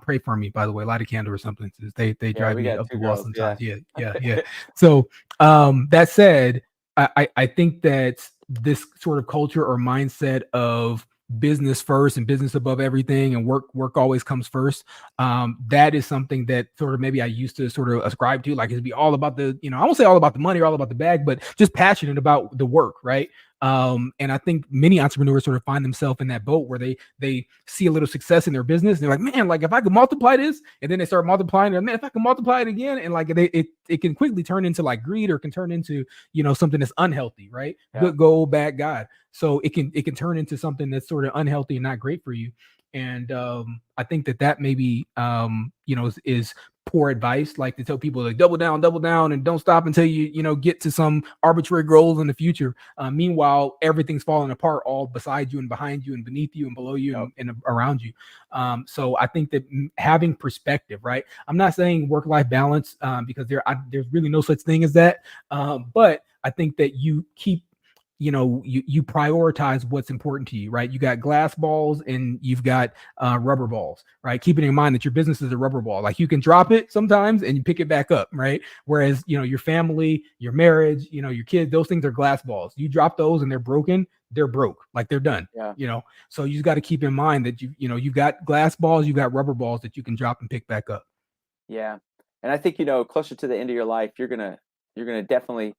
S2: Pray for me, by the way. Light a candle or something. They
S1: yeah,
S2: drive
S1: we
S2: me
S1: got
S2: up
S1: 2
S2: the wall
S1: girls. Yeah,
S2: sometimes. Yeah, yeah, yeah. So that said, I think that this sort of culture or mindset of business first and business above everything and work always comes first, that is something that sort of maybe I used to sort of ascribe to, like it'd be all about the, I won't say all about the money or all about the bag, but just passionate about the work, right? And I think many entrepreneurs sort of find themselves in that boat where they see a little success in their business. And they're like, man, like if I could multiply this, and then they start multiplying it, man, if I can multiply it again, and like it can quickly turn into like greed, or can turn into something that's unhealthy, right?
S1: yeah,
S2: Good goal, bad God. So it can turn into something that's sort of unhealthy and not great for you. And I think that maybe is poor advice, like to tell people like double down, and don't stop until you get to some arbitrary goals in the future. Meanwhile, everything's falling apart all beside you and behind you and beneath you and below you
S1: yep,
S2: and around you. So I think that having perspective, right? I'm not saying work-life balance, because there's really no such thing as that. But I think that you keep you prioritize what's important to you, right? You got glass balls and you've got rubber balls, right? Keeping in mind that your business is a rubber ball. Like you can drop it sometimes and you pick it back up, right? Whereas your family, your marriage, your kids, those things are glass balls. You drop those and they're broken, they're broke, like they're done.
S1: yeah,
S2: So you just got to keep in mind that you've got glass balls, you've got rubber balls that you can drop and pick back up.
S1: yeah. And I think, closer to the end of your life, you're gonna definitely,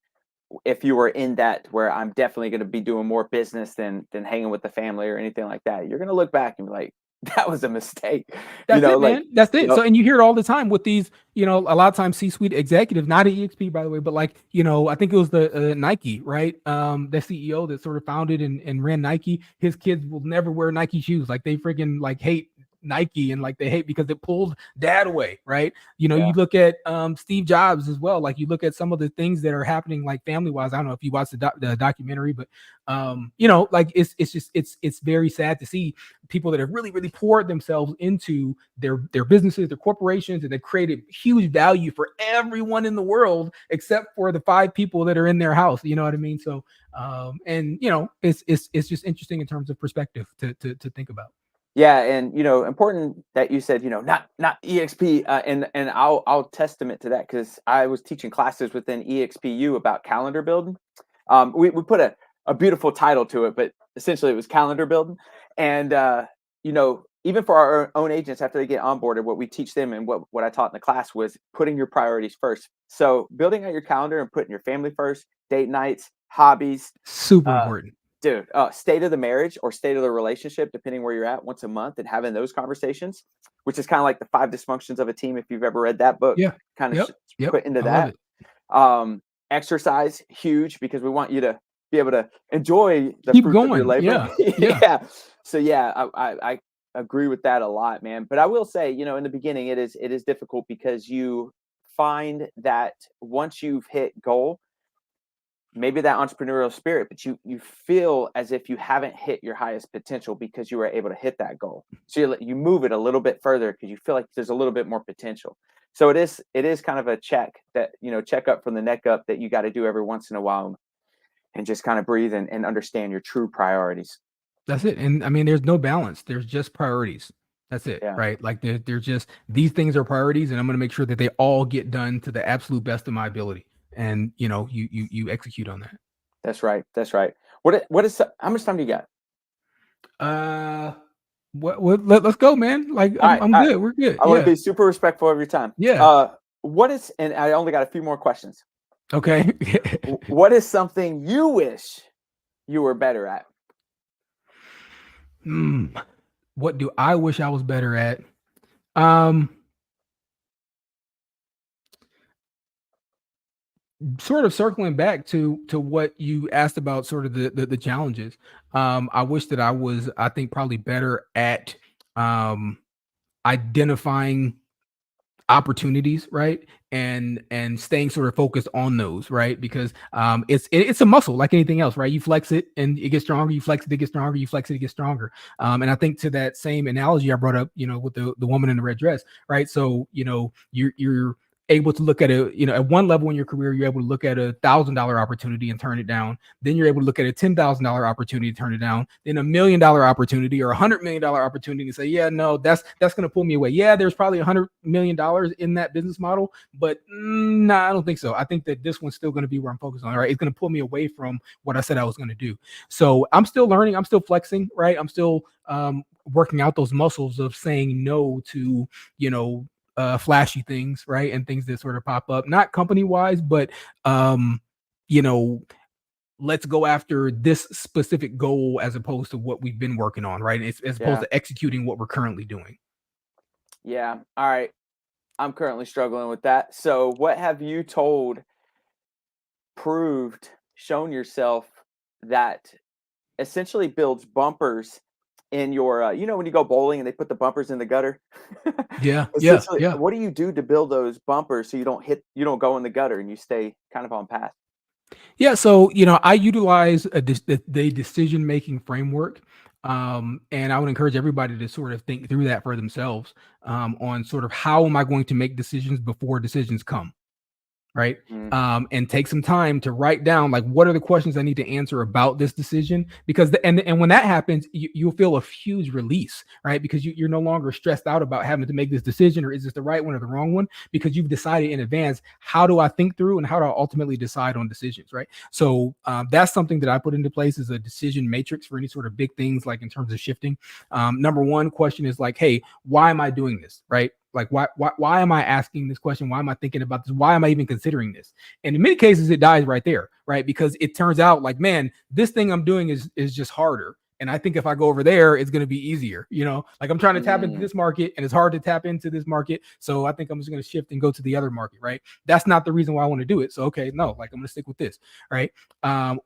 S1: if you were in that where I'm definitely going to be doing more business than hanging with the family or anything like that, you're going to look back and be like, that was a mistake.
S2: That's it,
S1: Like,
S2: man. That's
S1: you
S2: it.
S1: know,
S2: So, and you hear it all the time with these, a lot of times C-suite executives, not at EXP, by the way, but like, I think it was the Nike, right? The CEO that sort of founded and ran Nike. His kids will never wear Nike shoes. Like they freaking like hate Nike, and like they hate because it pulled dad away, right?
S1: yeah,
S2: You look at Steve Jobs as well. Like you look at some of the things that are happening, like family wise. I don't know if you watched the documentary, but like it's just it's very sad to see people that have really really poured themselves into their businesses, their corporations, and they've created huge value for everyone in the world except for the 5 people that are in their house. You know what I mean? So and it's just interesting in terms of perspective to think about.
S1: yeah. And, important that you said, not EXP, and I'll testament to that because I was teaching classes within EXPU about calendar building. We put a beautiful title to it, but essentially it was calendar building. And even for our own agents, after they get onboarded, what we teach them and what I taught in the class was putting your priorities first. So building out your calendar and putting your family first, date nights, hobbies,
S2: Super important.
S1: dude, state of the marriage or state of the relationship, depending where you're at, once a month, and having those conversations, which is kind of like the 5 dysfunctions of a team. If you've ever read that book,
S2: Yeah.
S1: kind of
S2: Yep.
S1: put into
S2: I love
S1: that.
S2: it.
S1: Exercise, huge, because we want you to be able to enjoy the
S2: Keep
S1: fruits of your
S2: going.
S1: labor.
S2: Yeah.
S1: So I agree with that a lot, man. But I will say, in the beginning, it is difficult because you find that once you've hit goal, maybe that entrepreneurial spirit, but you feel as if you haven't hit your highest potential because you were able to hit that goal. So you move it a little bit further because you feel like there's a little bit more potential. So it is kind of a check up from the neck up that you got to do every once in a while, and just kind of breathe and understand your true priorities.
S2: That's it. And I mean, there's no balance. There's just priorities. That's it,
S1: Yeah.
S2: right? Like they're just, these things are priorities, and I'm going to make sure that they all get done to the absolute best of my ability. And you execute on that.
S1: That's right. That's right. What is how much time do you got?
S2: Let's go, man. Like I'm good. We're good.
S1: I want to be super respectful of your time.
S2: Yeah.
S1: And I only got a few more questions.
S2: Okay.
S1: What is something you wish you were better at?
S2: What do I wish I was better at? Sort of circling back to what you asked about, sort of the challenges. I wish that I was, I think, probably better at identifying opportunities, right? And staying sort of focused on those, right? Because it's a muscle like anything else, right? You flex it and it gets stronger, you flex it, it gets stronger, you flex it, it gets stronger. And I think to that same analogy I brought up, with the woman in the red dress, right? So you're able to look at at one level in your career, you're able to look at $1,000 opportunity and turn it down. Then you're able to look at a $10,000 opportunity and turn it down. Then $1 million opportunity or $100 million opportunity and say, yeah, no, that's going to pull me away. Yeah, there's probably $100 million in that business model, but I don't think so. I think that this one's still going to be where I'm focused on, right? It's going to pull me away from what I said I was going to do. So I'm still learning. I'm still flexing, right? I'm still working out those muscles of saying no to, flashy things, right? And things that sort of pop up, not company wise, but, let's go after this specific goal as opposed to what we've been working on, right? As opposed to executing what we're currently doing.
S1: Yeah. All right. I'm currently struggling with that. So what have you shown yourself that essentially builds bumpers in your, when you go bowling and they put the bumpers in the gutter?
S2: Yeah.
S1: What do you do to build those bumpers so you don't go in the gutter and you stay kind of on path?
S2: Yeah. So, I utilize the decision-making framework. And I would encourage everybody to sort of think through that for themselves, on sort of how am I going to make decisions before decisions come. Right. And take some time to write down, like, what are the questions I need to answer about this decision? Because and when that happens, you'll feel a huge release, right? Because you're no longer stressed out about having to make this decision, or is this the right one or the wrong one? Because you've decided in advance, how do I think through and how do I ultimately decide on decisions, right? So that's something that I put into place, is a decision matrix for any sort of big things, like in terms of shifting. Number one question is like, hey, why am I doing this, right? Like, why am I asking this question? Why am I thinking about this? Why am I even considering this? And in many cases, it dies right there, right? Because it turns out like, man, this thing I'm doing is just harder. And I think if I go over there, it's going to be easier. Like, I'm trying to tap into this market and it's hard to tap into this market. So I think I'm just going to shift and go to the other market, right? That's not the reason why I want to do it. So, okay, no, like, I'm going to stick with this, right?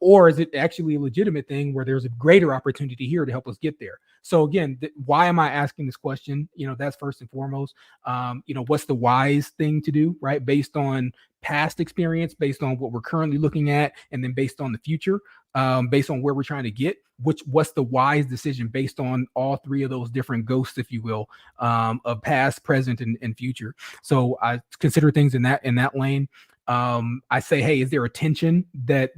S2: Or is it actually a legitimate thing where there's a greater opportunity here to help us get there? So again, why am I asking this question? That's first and foremost. What's the wise thing to do, right? Based on past experience, based on what we're currently looking at, and then based on the future, based on where we're trying to get, what's the wise decision based on all three of those different ghosts, if you will, of past, present, and future. So I consider things in that lane. I say, hey, is there a tension that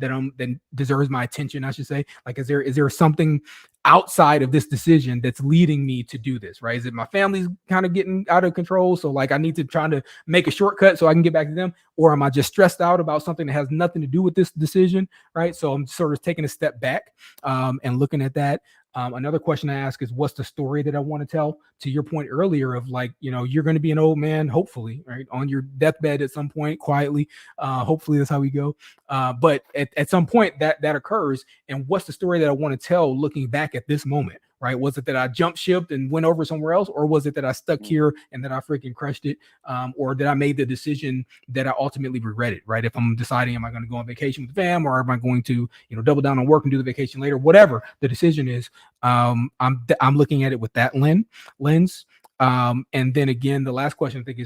S2: deserves my attention? I should say, like, is there something outside of this decision that's leading me to do this, right? Is it my family's kind of getting out of control, so like I need to try to make a shortcut so I can get back to them, or am I just stressed out about something that has nothing to do with this decision, right? So I'm sort of taking a step back and looking at that. Another question I ask is, what's the story that I want to tell? To your point earlier of like, you're going to be an old man, hopefully, right, on your deathbed at some point, quietly. Hopefully that's how we go. But at some point that occurs, and what's the story that I want to tell looking back at this moment, right? Was it that I jumped ship and went over somewhere else, or was it that I stuck here and that I freaking crushed it, or that I made the decision that I ultimately regretted, right? If I'm deciding, am I going to go on vacation with the fam, or am I going to, double down on work and do the vacation later, whatever the decision is, I'm looking at it with that lens. And then again, the last question I think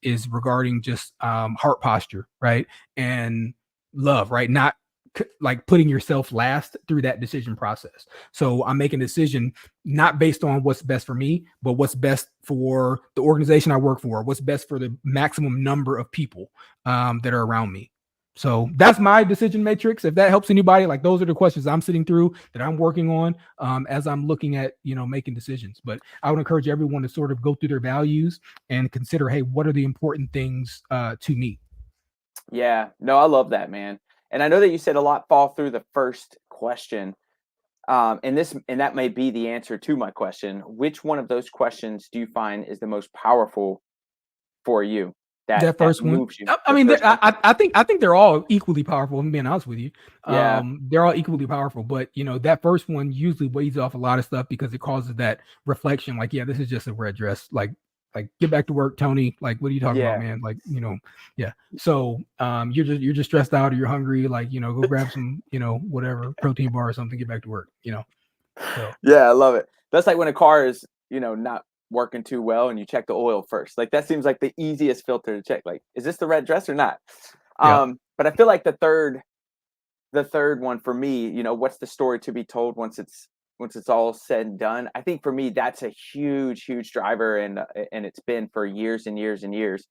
S2: is regarding just heart posture, right? And love, right? Not like putting yourself last through that decision process. So I'm making a decision not based on what's best for me, but what's best for the organization I work for, what's best for the maximum number of people that are around me. So that's my decision matrix. If that helps anybody, like those are the questions I'm sitting through that I'm working on as I'm looking at, making decisions. But I would encourage everyone to sort of go through their values and consider, hey, what are the important things to me?
S1: Yeah, no, I love that, man. And I know that you said a lot fall through the first question. And that may be the answer to my question. Which one of those questions do you find is the most powerful for you?
S2: That first one.
S1: Moves you.
S2: I mean, I think they're all equally powerful. I'm being honest with you.
S1: Yeah.
S2: They're all equally powerful, but that first one usually weighs off a lot of stuff because it causes that reflection. Like, yeah, this is just a red dress. Like get back to work, Tony. Like, what are you talking about, man? Like, yeah. So you're just stressed out or you're hungry. Like, go grab some, whatever protein bar or something. Get back to work. So
S1: yeah, I love it. That's like when a car is, not working too well and you check the oil first. Like that seems like the easiest filter to check. Like, is this the red dress or not?
S2: yeah.
S1: But I feel like the third one for me, what's the story to be told once it's all said and done? I think for me that's a huge driver, and it's been for years and years and years.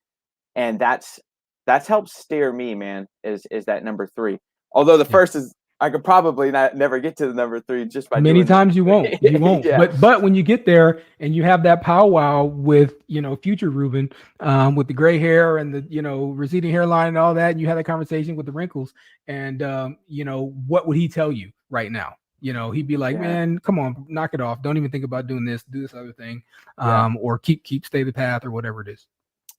S1: And that's helped steer me, man, is that number 3. Although the first is, I could probably never get to the number 3 just by
S2: many
S1: doing
S2: times you won't.
S1: Yeah.
S2: But when you get there and you have that powwow with future Ruben, with the gray hair and the receding hairline and all that, and you have that conversation with the wrinkles, and what would he tell you right now? He'd be like, man, come on, knock it off. Don't even think about doing this. Do this other thing, or keep stay the path or whatever it is.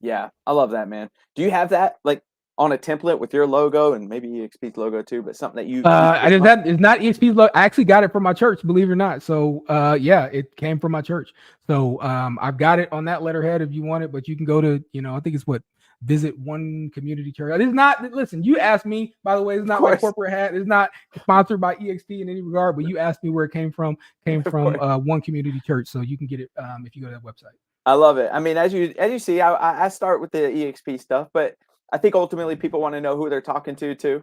S1: Yeah, I love that, man. Do you have that like on a template with your logo and maybe eXp's logo too, but something that you
S2: that is not eXp's logo. I actually got it from my church, believe it or not. So yeah, it came from my church. So I've got it on that letterhead if you want it, but you can go to, I think it's Visit One Community Church. It's not, listen, you asked me, by the way, it's not my corporate hat. It's not sponsored by eXp in any regard, but you asked me where it came from One Community Church. So you can get it if you go to that website.
S1: I love it. I mean, as you see, I start with the eXp stuff, but I think ultimately people want to know who they're talking to too.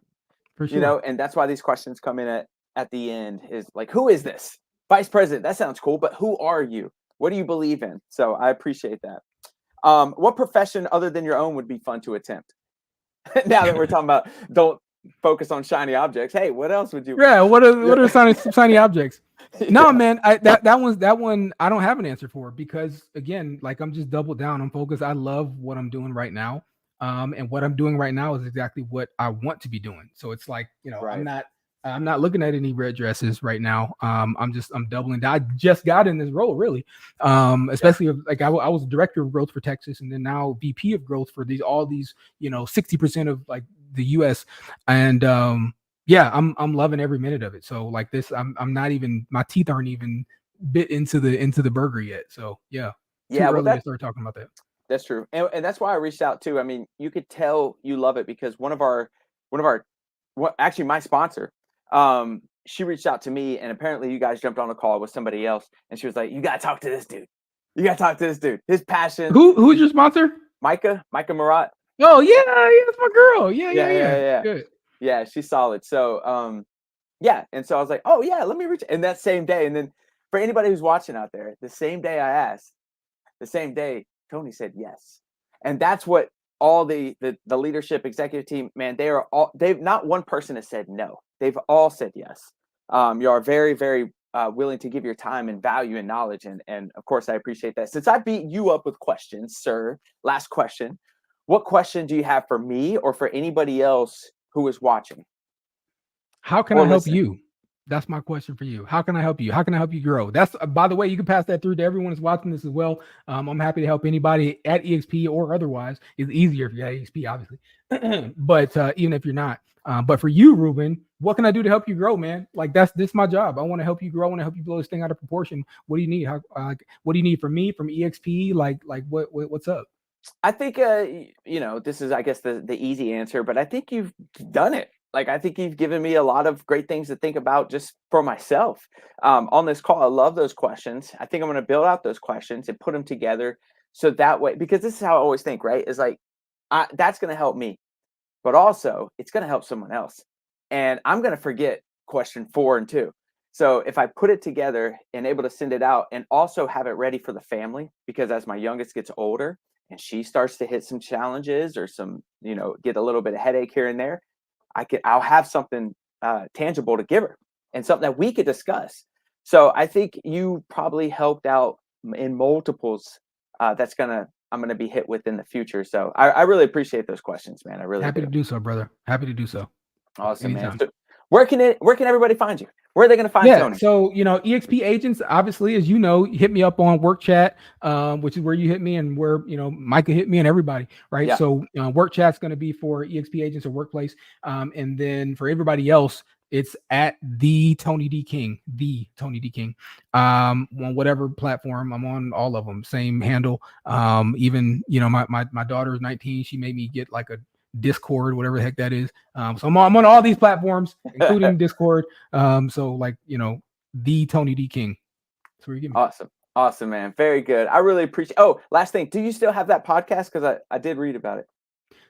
S2: For sure.
S1: And that's why these questions come in at the end, is like, who is this vice president? That sounds cool, but who are you? What do you believe in? So I appreciate that. What profession other than your own would be fun to attempt? Now that we're talking about don't focus on shiny objects. Hey, what else would you?
S2: Yeah, what are shiny objects? No, man, that one I don't have an answer for, because again, like I'm just doubled down. I'm focused. I love what I'm doing right now. And what I'm doing right now is exactly what I want to be doing. So it's like, right. I'm not looking at any red dresses right now. I'm doubling down. I just got in this role, really. Especially like I was director of growth for Texas, and then now VP of growth for all these 60% of like the US. And yeah, I'm loving every minute of it. So like this, I'm not even, my teeth aren't even bit into the burger yet. So yeah. Too early to start talking about that.
S1: That's true. And that's why I reached out too. I mean, you could tell you love it because actually my sponsor, she reached out to me, and apparently you guys jumped on a call with somebody else, and she was like, you got to talk to this dude. You got to talk to this dude. His passion.
S2: Who's your sponsor?
S1: Micah Marat.
S2: Oh yeah. That's my girl. Yeah. Good.
S1: Yeah. She's solid. So, yeah. And so I was like, oh yeah, let me reach. And that same day. And then for anybody who's watching out there, the same day I asked, the same day, Tony said yes. And that's what all the leadership executive team, man, they've not one person has said no. They've all said yes. You are very, very willing to give your time and value and knowledge. And of course, I appreciate that. Since I beat you up with questions, sir, last question. What question do you have for me or for anybody else who is watching?
S2: How can I help you? That's my question for you. How can I help you? How can I help you grow? That's by the way, you can pass that through to everyone who's watching this as well. I'm happy to help anybody at eXp or otherwise. It's easier if you're at eXp, obviously, but even if you're not. But for you, Ruben, what can I do to help you grow, man? Like this my job. I want to help you grow. I want to help you blow this thing out of proportion. What do you need? What do you need from me, from eXp? What's up?
S1: I think this is, I guess, the easy answer, but I think you've done it. Like, I think you've given me a lot of great things to think about just for myself on this call. I love those questions. I think I'm going to build out those questions and put them together so that way, because this is how I always think, right? Is like, that's going to help me, but also it's going to help someone else. And I'm going to forget question 4 and 2. So if I put it together and able to send it out and also have it ready for the family, because as my youngest gets older and she starts to hit some challenges or some, get a little bit of headache here and there, I'll have something tangible to give her and something that we could discuss. So I think you probably helped out in multiples I'm going to be hit with in the future. So I really appreciate those questions, man. I really
S2: happy to do so, brother. Happy to do so.
S1: Awesome, man. So where can everybody find you? Where are they going to find Tony?
S2: So, eXp agents, obviously, as you know, hit me up on Work Chat, which is where you hit me and where, Micah hit me and everybody, right? Yeah. So Work Chat's going to be for eXp agents or workplace. And then for everybody else, it's at the Tony D King, on whatever platform. I'm on all of them, same handle. Even, my daughter is 19. She made me get like a Discord, whatever the heck that is. So I'm on all these platforms, including Discord. So the Tony D King. That's where you get me.
S1: Awesome, man. Very good. I really appreciate. Oh, last thing. Do you still have that podcast? Because I did read about it.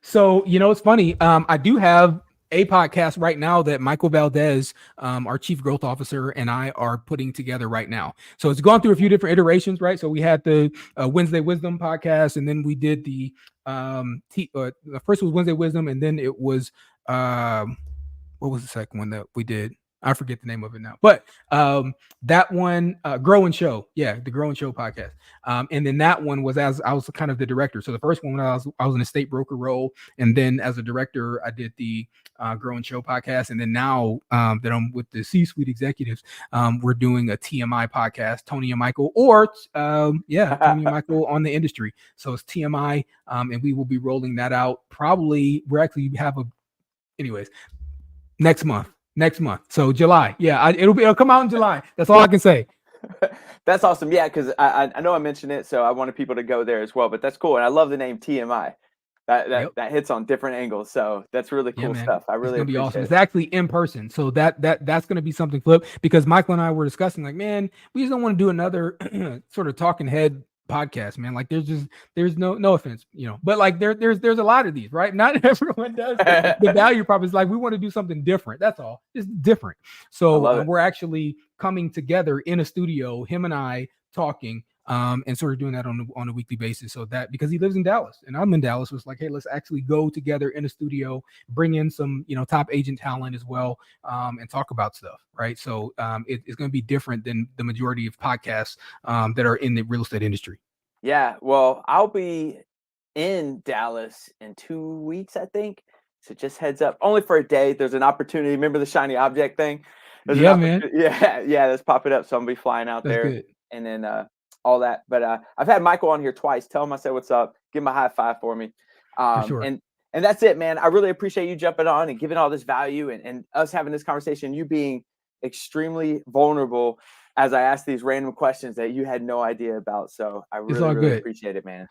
S2: So, it's funny. I do have a podcast right now that Michael Valdez, our chief growth officer, and I are putting together right now. So it's gone through a few different iterations, right? So we had the Wednesday Wisdom podcast, and then we did the first was Wednesday Wisdom, and then it was what was the second one that we did? I forget the name of it now, but that one, Grow and Show, the Grow and Show podcast, and then that one was as I was kind of the director. So the first one, I was in a state broker role, and then as a director, I did the Grow and Show podcast, and then now that I'm with the C-suite executives, we're doing a TMI podcast, Tony and Michael, or Tony and Michael on the industry. So it's TMI, and we will be rolling that out. Probably anyways, next month. So July. Yeah, it'll come out in July. That's all I can say.
S1: That's awesome. Yeah, because I know I mentioned it, so I wanted people to go there as well. But that's cool. And I love the name TMI. That hits on different angles. So that's really cool stuff. I really appreciate
S2: awesome. It's actually in person. So that's gonna be something flip, because Michael and I were discussing, like, man, we just don't want to do another sort of talking head podcast, man. Like there's no offense, but like there's a lot of these, right? Not everyone does. The value prop is like, we want to do something different. That's all. It's different. So we're actually coming together in a studio, him and I talking, and sort of doing that on a weekly basis. So that, because he lives in Dallas and I'm in Dallas, was like, hey, let's actually go together in a studio, bring in some top agent talent as well, and talk about stuff, right? So it's going to be different than the majority of podcasts that are in the real estate industry.
S1: Yeah, well, I'll be in Dallas in 2 weeks, I think. So just heads up, only for a day. There's an opportunity. Remember the shiny object thing?
S2: Man.
S1: Yeah, that's popping up. So I'm gonna be flying out there.
S2: Good.
S1: And then all that. But I've had Michael on here twice. Tell him I said what's up. Give him a high five for me.
S2: For sure.
S1: And that's it, man. I really appreciate you jumping on and giving all this value and us having this conversation. You being extremely vulnerable as I asked these random questions that you had no idea about. So I really appreciate it, man.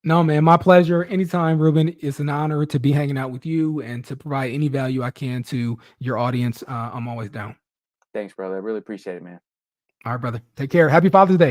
S2: No, man, my pleasure. Anytime, Ruben. It's an honor to be hanging out with you and to provide any value I can to your audience. I'm always down.
S1: Thanks, brother. I really appreciate it, man.
S2: All right, brother. Take care. Happy Father's Day.